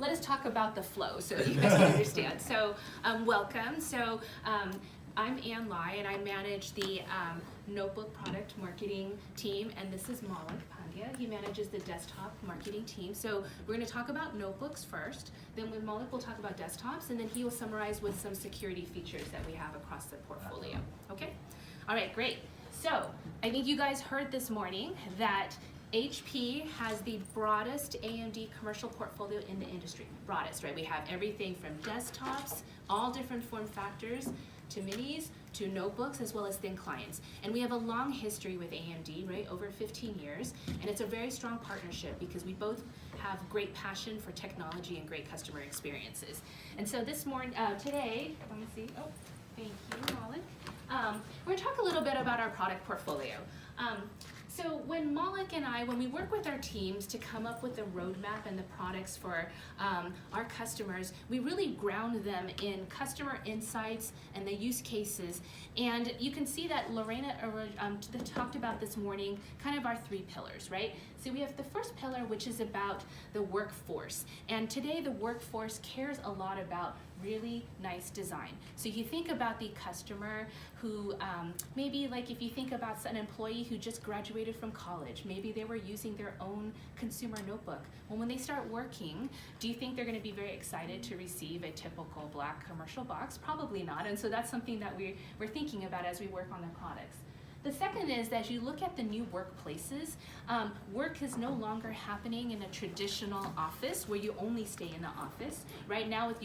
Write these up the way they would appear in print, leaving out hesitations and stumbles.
let us talk about the flow so you guys can understand. So welcome. So I'm Ann Lai, and I manage the notebook product marketing team, and this is Malik Pandya. He manages the desktop marketing team. So we're going to talk about notebooks first, then with Malik we'll talk about desktops, and then he will summarize with some security features that we have across the portfolio. Okay? All right, great. So I think you guys heard this morning that HP has the broadest AMD commercial portfolio in the industry. Broadest, right? We have everything from desktops, all different form factors, to minis, to notebooks, as well as thin clients. And we have a long history with AMD, right? Over 15 years. And it's a very strong partnership because we both have great passion for technology and great customer experiences. And so this morning, today, let me see, oh, thank you, Malik. We're gonna talk a little bit about our product portfolio. So when Malik and I, when we work with our teams to come up with the roadmap and the products for our customers, we really ground them in customer insights and the use cases. And you can see that Lorena talked about this morning, kind of our three pillars, right? So we have the first pillar, which is about the workforce. And today the workforce cares a lot about really nice design. So you think about the customer who, maybe like if you think about an employee who just graduated from college, maybe they were using their own consumer notebook. Well, when they start working, do you think they're gonna be very excited to receive a typical black commercial box? Probably not, and so that's something that we're thinking about as we work on the products. The second is that as you look at the new workplaces, work is no longer happening in a traditional office where you only stay in the office. Right now, if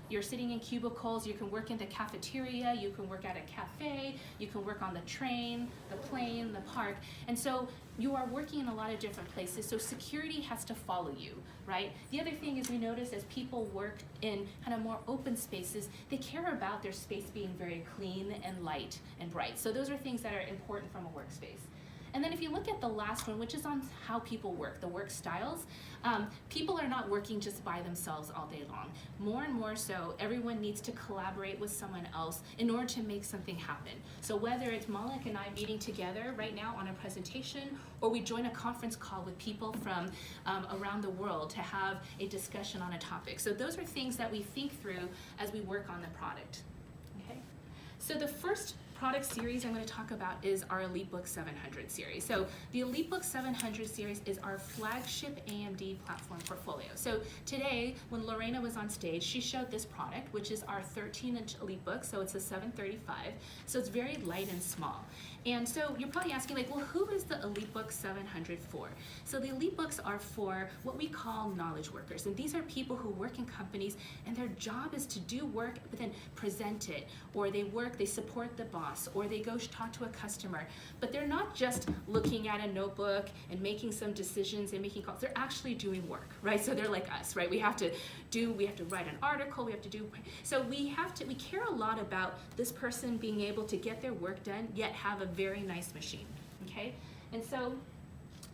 you're sitting in cubicles, you can work in the cafeteria, you can work at a cafe, you can work on the train, the plane, the park. And so you are working in a lot of different places, so security has to follow you, right? The other thing is we notice as people work in kind of more open spaces, they care about their space being very clean and light and bright. So those are things that are important from a workspace. And then if you look at the last one, which is on how people work, the work styles, people are not working just by themselves all day long. More and more so, everyone needs to collaborate with someone else in order to make something happen. So whether it's Malik and I meeting together right now on a presentation, or we join a conference call with people from around the world to have a discussion on a topic. So those are things that we think through as we work on the product. Okay? So the first product series I'm going to talk about is our EliteBook 700 series. So the EliteBook 700 series is our flagship AMD platform portfolio. So today, when Lorena was on stage, she showed this product, which is our 13-inch EliteBook, so it's a 735. So it's very light and small. And so you're probably asking, like, well, who is the EliteBook 700 for? So the EliteBooks are for what we call knowledge workers. And these are people who work in companies, and their job is to do work, but then present it. Or they support the boss, or they go talk to a customer. But they're not just looking at a notebook and making some decisions and making calls. They're actually doing work, right? So they're like us, right? We have to write an article, so we care a lot about this person being able to get their work done, yet have a very nice machine, okay? And so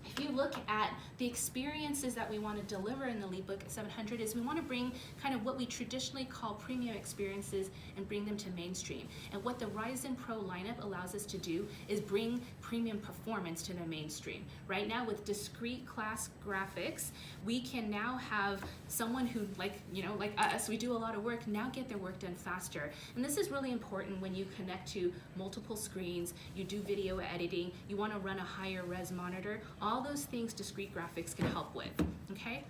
if you look at the experiences that we want to deliver in the EliteBook 700 is we want to bring kind of what we traditionally call premium experiences and bring them to mainstream. And what the Ryzen Pro lineup allows us to do is bring premium performance to the mainstream. Right now with discrete class graphics, we can now have someone who, like us, we do a lot of work, now get their work done faster. And this is really important when you connect to multiple screens, you do video editing, you want to run a higher res monitor. All those things discrete graphics can help with, okay?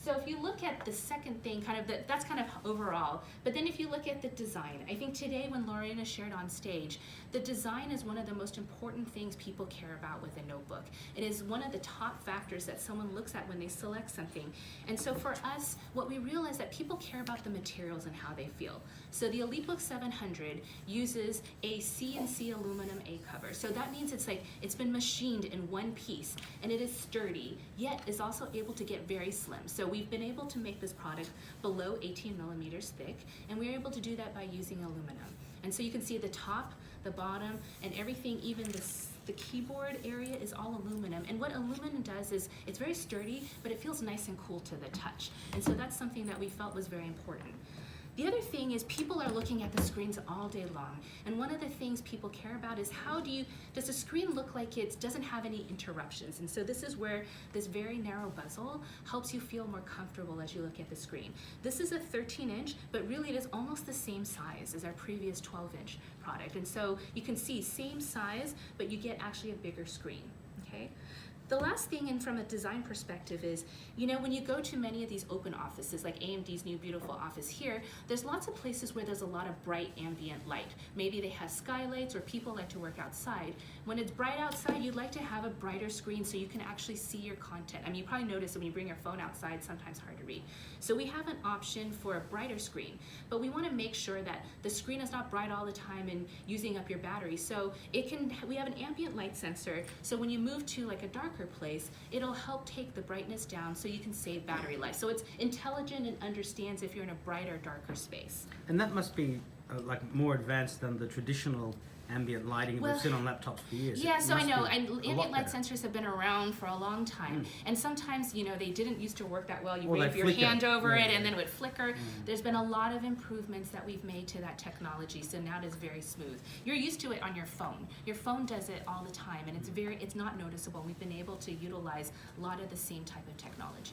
So if you look at the second thing, that's kind of overall, but then if you look at the design, I think today when Lorena shared on stage, the design is one of the most important things people care about with a notebook. It is one of the top factors that someone looks at when they select something. And so for us, what we realize that people care about the materials and how they feel. So the EliteBook 700 uses a CNC aluminum A cover. So that means it's been machined in one piece, and it is sturdy, yet is also able to get very slim. So we've been able to make this product below 18 millimeters thick, and we're able to do that by using aluminum. And so you can see the top, the bottom, and everything, even the keyboard area is all aluminum. And what aluminum does is it's very sturdy, but it feels nice and cool to the touch. And so that's something that we felt was very important. The other thing is people are looking at the screens all day long, and one of the things people care about is does the screen look like it doesn't have any interruptions? And so this is where this very narrow bezel helps you feel more comfortable as you look at the screen. This is a 13-inch, but really it is almost the same size as our previous 12-inch product. And so you can see same size, but you get actually a bigger screen, okay? The last thing, and from a design perspective, is, when you go to many of these open offices, like AMD's new beautiful office here, there's lots of places where there's a lot of bright ambient light. Maybe they have skylights, or people like to work outside. When it's bright outside, you'd like to have a brighter screen so you can actually see your content. I mean, you probably notice that when you bring your phone outside, sometimes hard to read. So we have an option for a brighter screen, but we want to make sure that the screen is not bright all the time and using up your battery. So we have an ambient light sensor, so when you move to like a darker place, it'll help take the brightness down so you can save battery life. So it's intelligent and understands if you're in a brighter, darker space. And that must be like more advanced than the traditional ambient lighting we've seen on laptops for years. Yeah, so I know, ambient light sensors have been around for a long time, and sometimes, they didn't used to work that well. You wave your hand over it and then it would flicker. There's been a lot of improvements that we've made to that technology, so now it is very smooth. You're used to it on your phone. Your phone does it all the time, and it's not noticeable. We've been able to utilize a lot of the same type of technology.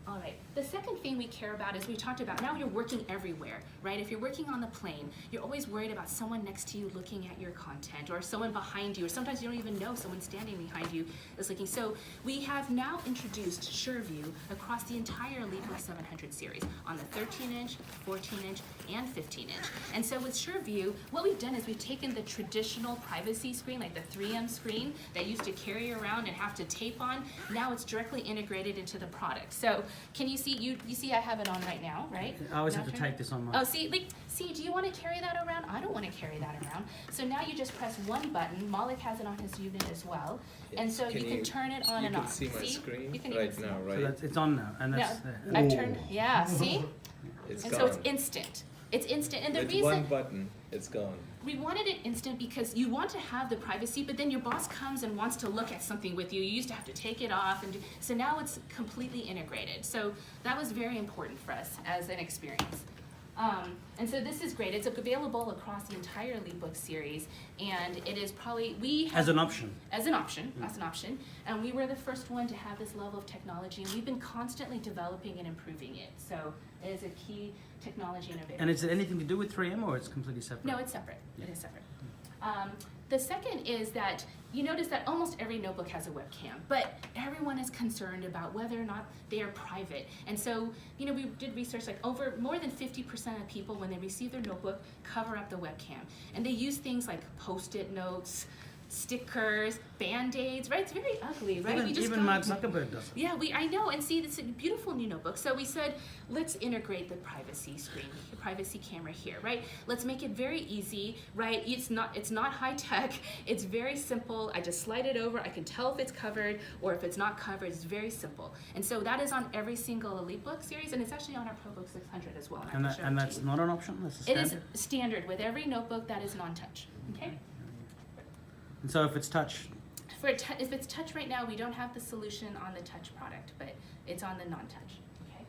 All right, the second thing we care about is we talked about now you're working everywhere, right? If you're working on the plane, you're always worried about someone next to you looking at your content, or someone behind you, or sometimes you don't even know someone standing behind you is looking. So we have now introduced SureView across the entire EliteBook 700 series on the 13-inch, 14-inch, and 15-inch. And so with SureView, what we've done is we've taken the traditional privacy screen, like the 3M screen that used to carry around and have to tape on. Now it's directly integrated into the product. So can you see, you see I have it on right now, right? I always have to take this on my... Oh, see, do you want to carry that around? I don't want to carry that around. So now you just press one button. Malik has it on his unit as well. And so you can turn it on and off. You can see my screen you can right now, right? So it's on now, and that's there. I've turned, see? It's and gone. so it's instant. It's instant. And the With reason... one button, it's gone. We wanted it instant because you want to have the privacy, but then your boss comes and wants to look at something with you. You used to have to take it off, and so now it's completely integrated. So that was very important for us as an experience. And so this is great. It's available across the entire EliteBook series, and it is probably as an option. As an option, and we were the first one to have this level of technology, and we've been constantly developing and improving it. So it is a key technology innovation. And is it anything to do with 3M, or it's completely separate? No, it's separate. Yeah. It is separate. The second is that you notice that almost every notebook has a webcam, but everyone is concerned about whether or not they are private. And so, we did research, like more than 50% of people, when they receive their notebook, cover up the webcam. And they use things like Post-it notes, stickers, Band-Aids, right? It's very ugly, right? Even Mark Zuckerberg does it. Yeah, I know, and see, it's a beautiful new notebook. So we said, let's integrate the privacy screen, the privacy camera here, right? Let's make it very easy, right? It's not high tech. It's very simple. I just slide it over. I can tell if it's covered or if it's not covered. It's very simple. And so that is on every single EliteBook series, and it's actually on our ProBook 600 as well. And that's not an option? That's a standard? It is standard with every notebook that is non-touch, okay? And so if it's touch? If it's touch right now, we don't have the solution on the touch product, but it's on the non-touch, okay?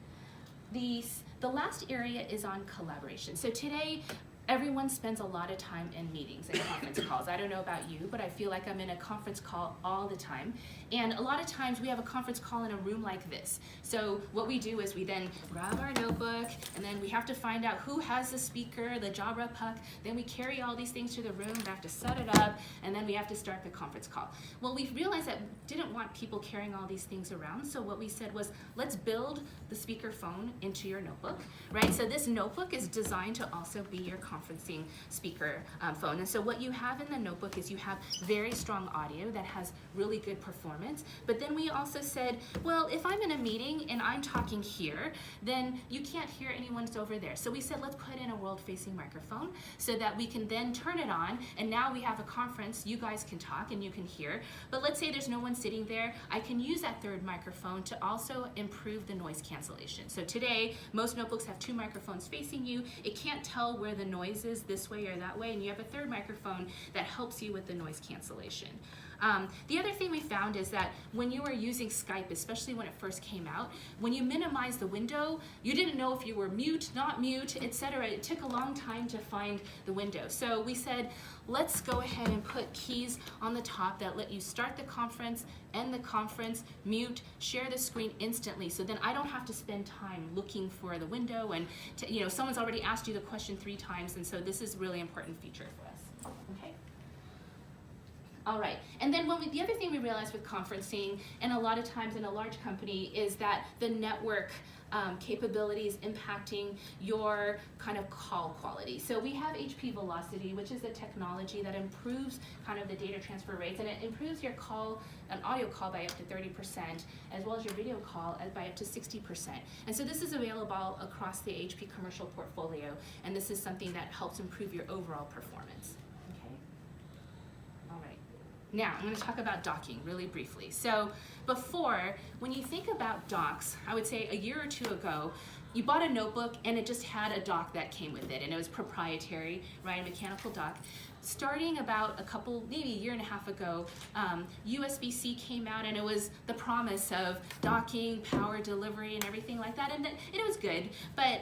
The last area is on collaboration. So today, everyone spends a lot of time in meetings and conference calls. I don't know about you, but I feel like I'm in a conference call all the time. And a lot of times we have a conference call in a room like this. So what we do is we then grab our notebook, and then we have to find out who has the speaker, the Jabra puck. Then we carry all these things to the room, we have to set it up, and then we have to start the conference call. Well, we realized that we didn't want people carrying all these things around, so what we said was, let's build the speaker phone into your notebook, right? So this notebook is designed to also be your conferencing speaker phone. And so what you have in the notebook is you have very strong audio that has really good performance. But then we also said, well, if I'm in a meeting and I'm talking here, then you can't hear anyone's over there. So we said, let's put in a world-facing microphone so that we can then turn it on, and now we have a conference. You guys can talk and you can hear. But let's say there's no one sitting there. I can use that third microphone to also improve the noise cancellation. So today, most notebooks have two microphones facing you. It can't tell where the noise is this way or that way, and you have a third microphone that helps you with the noise cancellation. The other thing we found is that when you were using Skype, especially when it first came out, when you minimized the window, you didn't know if you were mute, not mute, etc. It took a long time to find the window. So we said, let's go ahead and put keys on the top that let you start the conference, end the conference, mute, share the screen instantly. So then I don't have to spend time looking for the window and someone's already asked you the question 3 times, and so this is a really important feature for us. Okay. All right, and then the other thing we realized with conferencing, and a lot of times in a large company, is that the network capabilities impacting your kind of call quality. So we have HP Velocity, which is a technology that improves kind of the data transfer rates, and it improves your an audio call by up to 30%, as well as your video call by up to 60%. And so this is available across the HP commercial portfolio, and this is something that helps improve your overall performance. Now, I'm going to talk about docking really briefly. So before, when you think about docks, I would say a year or 2 ago, you bought a notebook and it just had a dock that came with it, and it was proprietary, right, a mechanical dock. Starting about maybe a year and a half ago, USB-C came out, and it was the promise of docking, power delivery, and everything like that, and it was good. But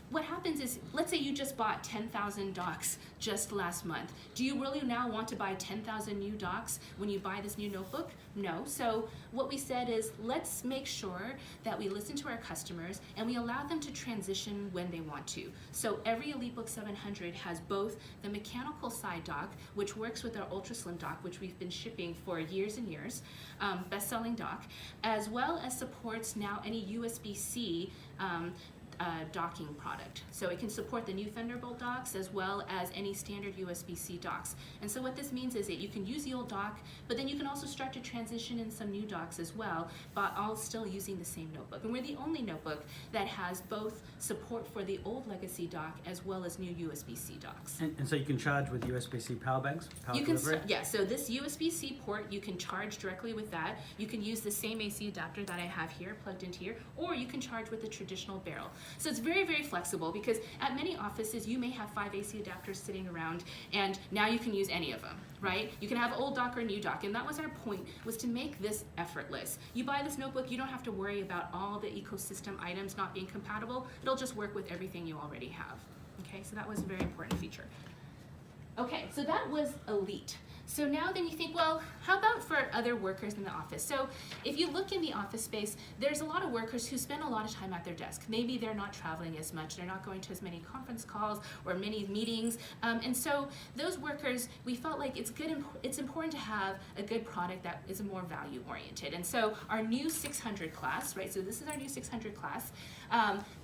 what happens is, let's say you just bought 10,000 docks just last month. Do you really now want to buy 10,000 new docks when you buy this new notebook? No. So what we said is, let's make sure that we listen to our customers and we allow them to transition when they want to. So every EliteBook 700 has both the mechanical side dock, which works with our ultra slim dock, which we've been shipping for years and years, best-selling dock, as well as supports now any USB-C docking product. So it can support the new Thunderbolt docks as well as any standard USB-C docks. And so what this means is that you can use the old dock, but then you can also start to transition in some new docks as well, but all still using the same notebook. And we're the only notebook that has both support for the old legacy dock as well as new USB-C docks. And so you can charge with USB-C power banks, delivery? Yeah, so this USB-C port, you can charge directly with that. You can use the same AC adapter that I have here plugged into here, or you can charge with the traditional barrel. So it's very, very flexible, because at many offices you may have 5 AC adapters sitting around, and now you can use any of them, right? You can have old dock or new dock, and that was our point, was to make this effortless. You buy this notebook, you don't have to worry about all the ecosystem items not being compatible. It'll just work with everything you already have. Okay, so that was a very important feature. Okay, so that was Elite. So now then you think, well, how about for other workers in the office? So if you look in the office space, there's a lot of workers who spend a lot of time at their desk. Maybe they're not traveling as much, they're not going to as many conference calls or many meetings. And so those workers, we felt like it's important to have a good product that is more value oriented. And so our new 600 class, right? So this is our new 600 class.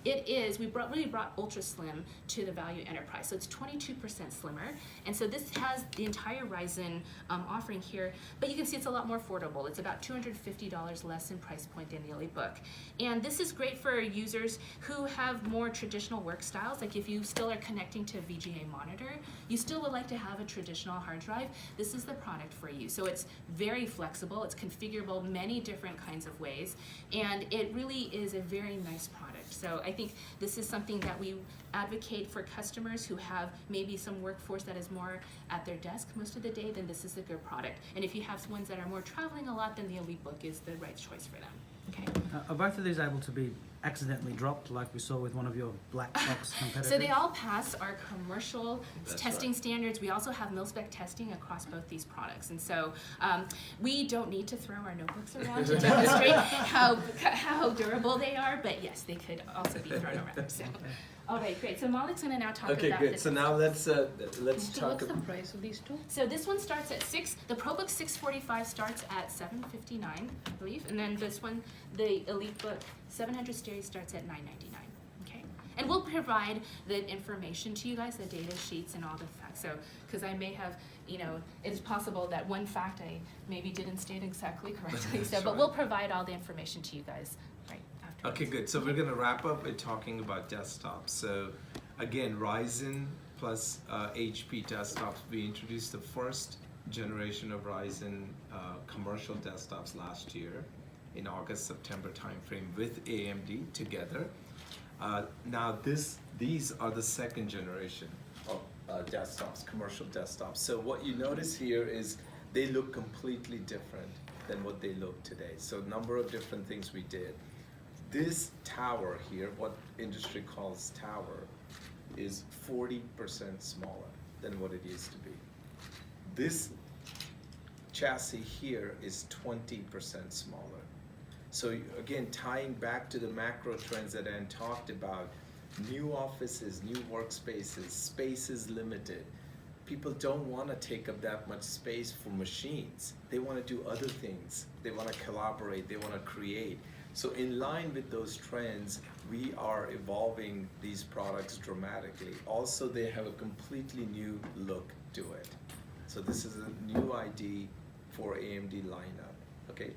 We really brought ultra slim to the value enterprise. So it's 22% slimmer. And so this has the entire Ryzen offering here, but you can see it's a lot more affordable. It's about $250 less in price point than the EliteBook. And this is great for users who have more traditional work styles. Like if you still are connecting to a VGA monitor, you still would like to have a traditional hard drive, this is the product for you. So it's very flexible, it's configurable many different kinds of ways, and it really is a very nice product. So I think this is something that we advocate for customers who have maybe some workforce that is more at their desk most of the day, then this is a good product. And if you have ones that are more traveling a lot, then the EliteBook is the right choice for them. Okay. Are both of these able to be accidentally dropped, like we saw with one of your black box competitors? So they all pass our commercial testing right. standards. We also have mil-spec testing across both these products. And so we don't need to throw our notebooks around to demonstrate how durable they are, but yes, they could also be thrown around. So. All right, great. So Malik's going to now talk about Okay, good. So now let's talk What's the about. price of these two? So this one starts at the ProBook 645 starts at $759, I believe, and then this one, the EliteBook 700 Series starts at $999. Okay, and we'll provide the information to you guys, the data sheets and all the facts. So, because I may have, it is possible that one fact I maybe didn't state exactly correctly. So, but we'll provide all the information to you guys right after. Okay, good. So we're going to wrap up by talking about desktops. So again, Ryzen plus HP desktops. We introduced the first generation of Ryzen commercial desktops last year in August-September timeframe with AMD together. Now these are the second generation of desktops, commercial desktops. So what you notice here is they look completely different than what they look today. So a number of different things we did. This tower here, what industry calls tower, is 40% smaller than what it used to be. This chassis here is 20% smaller. So again, tying back to the macro trends that Ann talked about, new offices, new workspaces, space is limited. People don't want to take up that much space for machines. They want to do other things. They want to collaborate, they want to create. So in line with those trends, we are evolving these products dramatically. Also, they have a completely new look to it. So this is a new ID for AMD lineup, okay?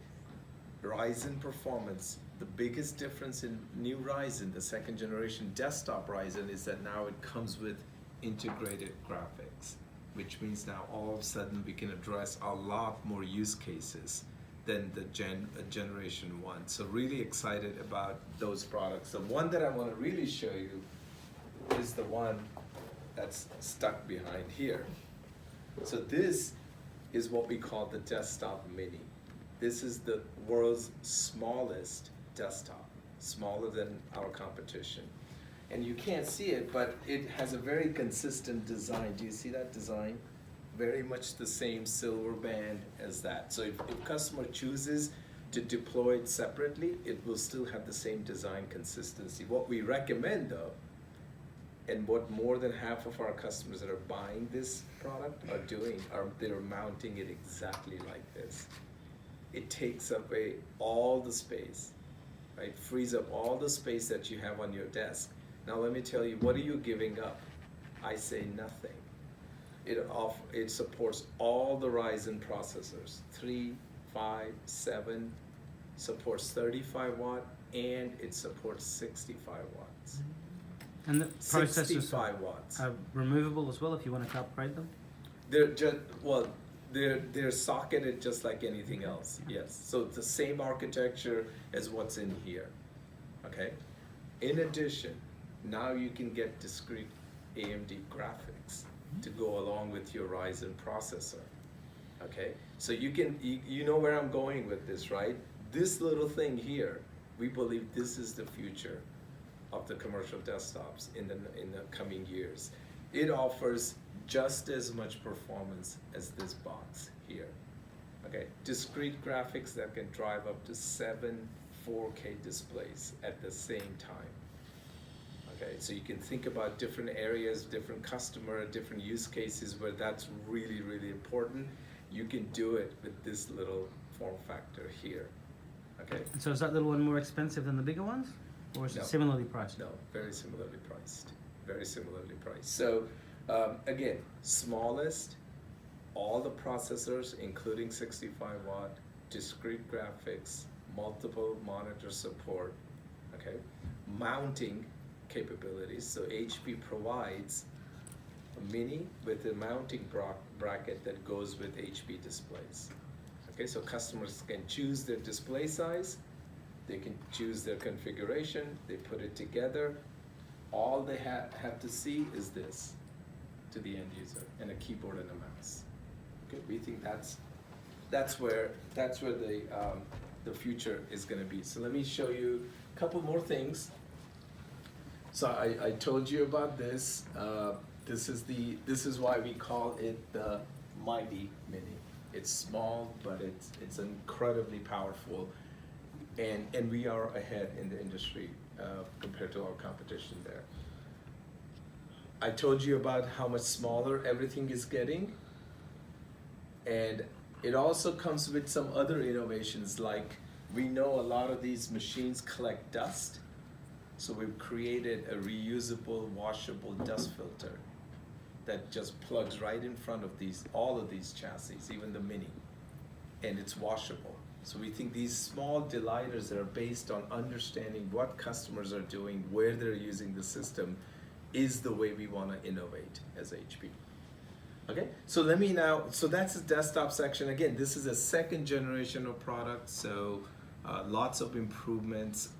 Ryzen performance, the biggest difference in new Ryzen, the second generation desktop Ryzen, is that now it comes with integrated graphics, which means now all of a sudden we can address a lot more use cases than the generation one. So really excited about those products. The one that I want to really show you is the one that's stuck behind here. So this is what we call the desktop mini. This is the world's smallest desktop, smaller than our competition. And you can't see it, but it has a very consistent design. Do you see that design? Very much the same silver band as that. So if customer chooses to deploy it separately, it will still have the same design consistency. What we recommend though, and what more than half of our customers that are buying this product are doing, they're mounting it exactly like this. It takes away all the space, right? Frees up all the space that you have on your desk. Now let me tell you, what are you giving up? I say nothing. It supports all the Ryzen processors, 3, 5, 7, supports 35 watt, and it supports 65 watts. And the processors 65 watts. are removable as well if you want to upgrade them? They're just, well, they're socketed just like anything else, yes. So it's the same architecture as what's in here, okay? In addition, now you can get discrete AMD graphics to go along with your Ryzen processor, okay? So you know where I'm going with this, right? This little thing here, we believe this is the future of the commercial desktops in the coming years. It offers just as much performance as this box here, okay? Discrete graphics that can drive up to 7 4K displays at the same time. Okay, so you can think about different areas, different customer, different use cases where that's really, really important. You can do it with this little form factor here, okay? And so is that little one more expensive than the bigger ones? Or is No. it similarly priced? No, very similarly priced, very similarly priced. So again, smallest, all the processors, including 65 watt, discrete graphics, multiple monitor support, okay? Mounting capabilities. So HP provides a mini with a mounting bracket that goes with HP displays. Okay, so customers can choose their display size, they can choose their configuration, they put it together. All they have to see is this to the end user, and a keyboard and a mouse. Okay, we think that's where the future is going to be. So let me show you a couple more things. So I told you about this. This is why we call it the Mighty Mini. It's small, but it's incredibly powerful, and we are ahead in the industry compared to our competition there. I told you about how much smaller everything is getting, and it also comes with some other innovations, like we know a lot of these machines collect dust. So we've created a reusable, washable dust filter that just plugs right in front of all of these chassis, even the Mini, and it's washable. So we think these small delighters that are based on understanding what customers are doing, where they're using the system, is the way we want to innovate as HP. Okay, so so that's the desktop section. Again, this is a second generation of product, so lots of improvements.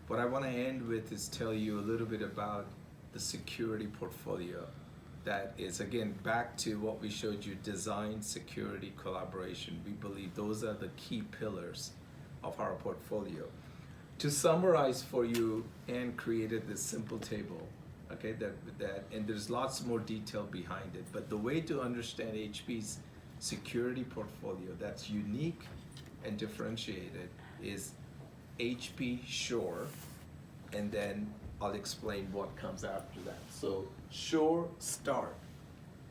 What I want to end with is tell you a little bit about the security portfolio that is, again, back to what we showed you, design, security, collaboration. We believe those are the key pillars of our portfolio. To summarize for you, Anne created this simple table, okay, and there's lots more detail behind it, but the way to understand HP's security portfolio that's unique and differentiated is HP Sure, and then I'll explain what comes after that. So Sure Start.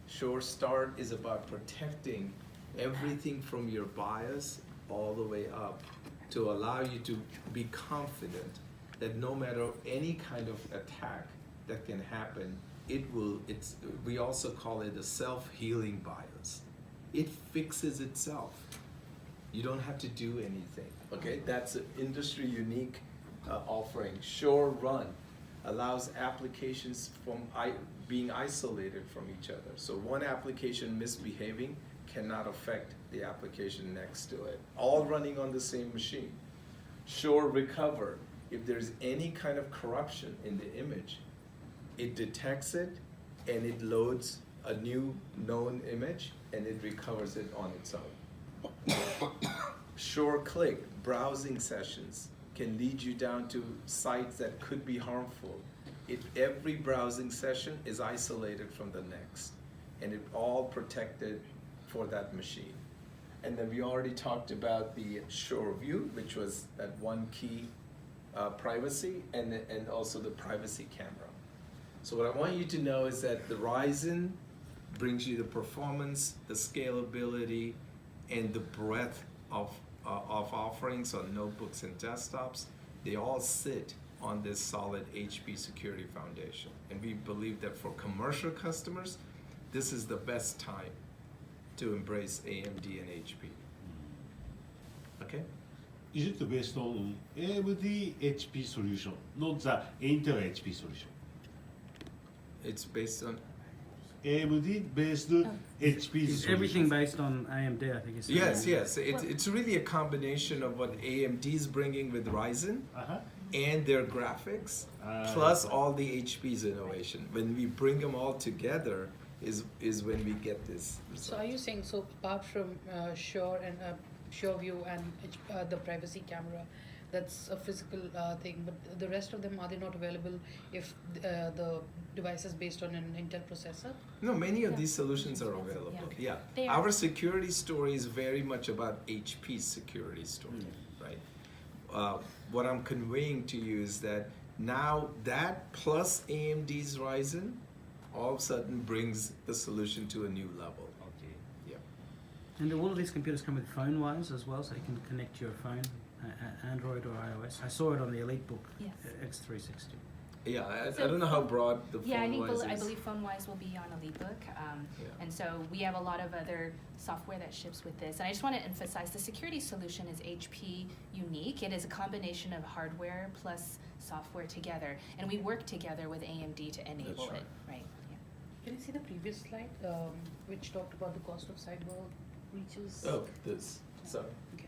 Sure Start is about protecting everything from your BIOS all the way up to allow you to be confident that no matter any kind of attack that can happen, we also call it a self-healing BIOS. It fixes itself. You don't have to do anything, okay? That's an industry unique offering. Sure Run allows applications from being isolated from each other. So one application misbehaving cannot affect the application next to it, all running on the same machine. Sure Recover, if there's any kind of corruption in the image, it detects it and it loads a new known image and it recovers it on its own. Sure Click, browsing sessions can lead you down to sites that could be harmful. Every browsing session is isolated from the next, and it all protected for that machine. And then we already talked about the Sure View, which was that one key privacy, and also the privacy camera. So what I want you to know is that the Ryzen brings you the performance, the scalability, and the breadth of offerings on notebooks and desktops. They all sit on this solid HP security foundation. And we believe that for commercial customers, this is the best time to embrace AMD and HP. Okay? Is it based on AMD HP solution, not the Intel HP solution? It's based on AMD based HP Is solution. everything based on AMD, I think it's yes. It's really a combination of what AMD is bringing with Ryzen Uh-huh. and their graphics, plus all the HP's innovation. When we bring them all together, is when we get this result. So are you saying, so apart from Sure and Sure View and the privacy camera, that's a physical thing, but the rest of them, are they not available if the device is based on an Intel processor? No, many of Yeah. these solutions are available. Yeah. Yeah. They are. Our security story is very much about HP's security story, right? What I'm conveying to you is that now that plus AMD's Ryzen all of a sudden brings the solution to a new level. Okay. Yeah. And all of these computers come with phone wires as well, so you can connect your phone, Android or iOS. I saw it on the EliteBook Yes. X360. Yeah, I So don't know how broad the Yeah, phone wise I is. believe PhoneWise will be on EliteBook, Yeah. and so we have a lot of other software that ships with this. And I just want to emphasize the security solution is HP unique. It is a combination of hardware plus software together, and we work together with AMD to enable right. it. Right. Yeah. Can you see the previous slide, which talked about the cost of cyber breaches? Oh, this. Sorry. Okay.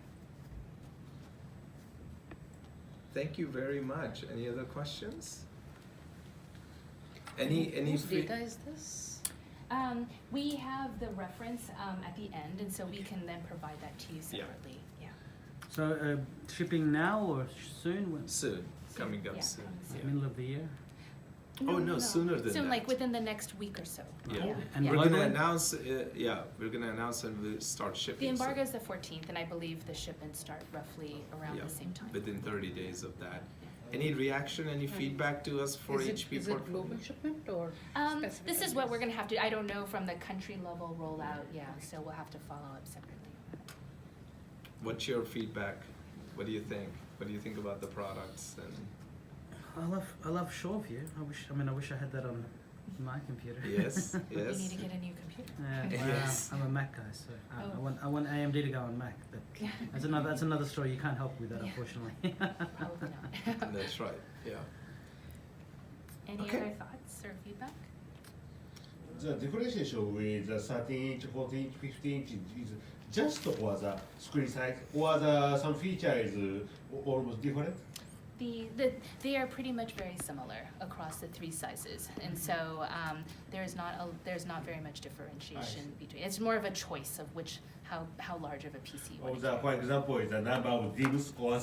Thank you very much. Any other questions? Any Whose fe- data is this? We have the reference at the end, and so we can then provide that to you separately. Yeah. So shipping now or soon? When? Soon, coming up Yeah, soon. coming Yeah. Middle of the year? Oh, no, sooner than Soon, that. like within the next week or so. Yeah. And Yeah. We're gonna globally? announce. We're gonna announce and we'll start shipping. The embargo soon. is the 14th, and I believe the shipments start roughly around Yeah, the same time. within 30 days of that. Any reaction? Any feedback to us for Is HP it portfolio? global shipment or specific This is what we're countries? gonna have to, I don't know from the country level rollout, yeah, so we'll have to follow up separately. What's your feedback? What do you think? What do you think about the products? And I love SureView. I wish I had that on my computer. yes, You yes. need to get a new computer. Yeah, well, Yes. I'm a Mac guy, so Oh. I want AMD to go on Mac, but Yeah. that's another story. You can't help with that, Yeah. unfortunately. Probably not. That's right. Yeah. Any Okay. other thoughts or feedback? The differentiation with the 13-inch, 14-inch, 15-inch is just for the screen size, or some feature is almost different? They are pretty much very similar across the three sizes, and so there's not very much differentiation between. It's more of a choice of how large of a PC you want. For example, is the number of DIMMs or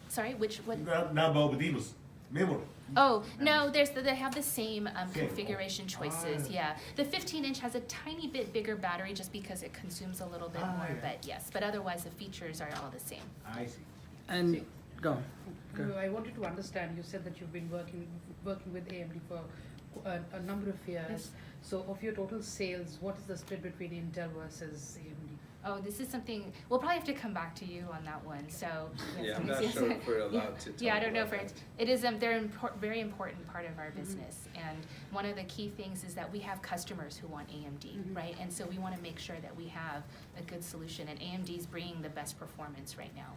Sorry, what? number of DIMMs, memory. Oh no, they have the same configuration choices. Yeah, the 15-inch has a tiny bit bigger battery just because it consumes a little bit more. Yeah. But yes, but otherwise the features are all the same. I see. And go on. No, I wanted to understand. You said that you've been working with AMD for a number of years. Yes. So, of your total sales, what is the split between Intel versus AMD? Oh, this is something we'll probably have to come back to you on that one. So yes, Yeah, I'm yes, not yes. sure if we're allowed to. Yeah, I talk don't know about if that. it is. They're very important part of our business, and one of the key things is that we have customers who want AMD, right? And so we want to make sure that we have a good solution, and AMD is bringing the best performance right now.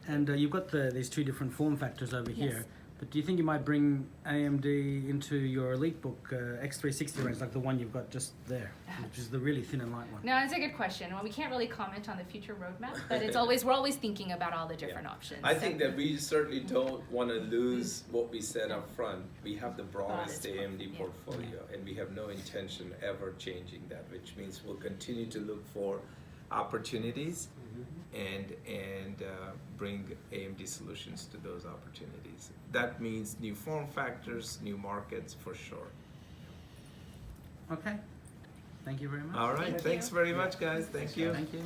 And you've got these two different form factors over Yes. here. But do you think you might bring AMD into your EliteBook X360 range, like the one you've got just there, which is the really thin and light one? No, it's a good question. Well, we can't really comment on the future roadmap, but we're always thinking about all the different options. I think that we certainly don't want to lose what we said up front. We have the broadest Broadest AMD portfolio. portfolio, and we have no intention ever changing that, which means we'll continue to look for opportunities and bring AMD solutions to those opportunities. That means new form factors, new markets for sure. Okay. Thank you very much. All right, Thank thanks you. very much, guys. Thank you. Thank you.